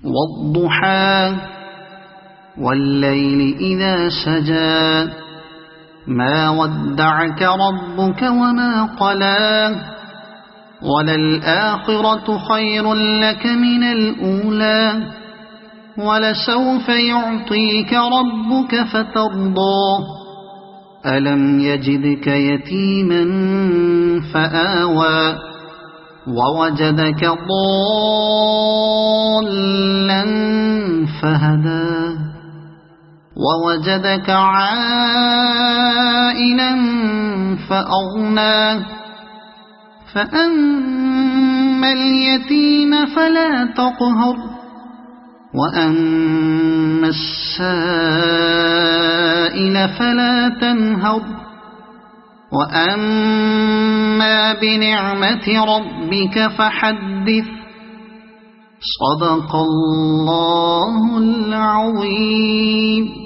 والضحى والليل إذا سجى ما ودعك ربك وما قلى وللآخرة خير لك من الأولى ولسوف يعطيك ربك فترضى ألم يجدك يتيما فآوى ووجدك ضالا فهدى ووجدك عائلا فأغنى فأما اليتيم فلا تقهر وأما السائل فلا تنهر وأما بنعمة ربك فحدث صدق الله العظيم.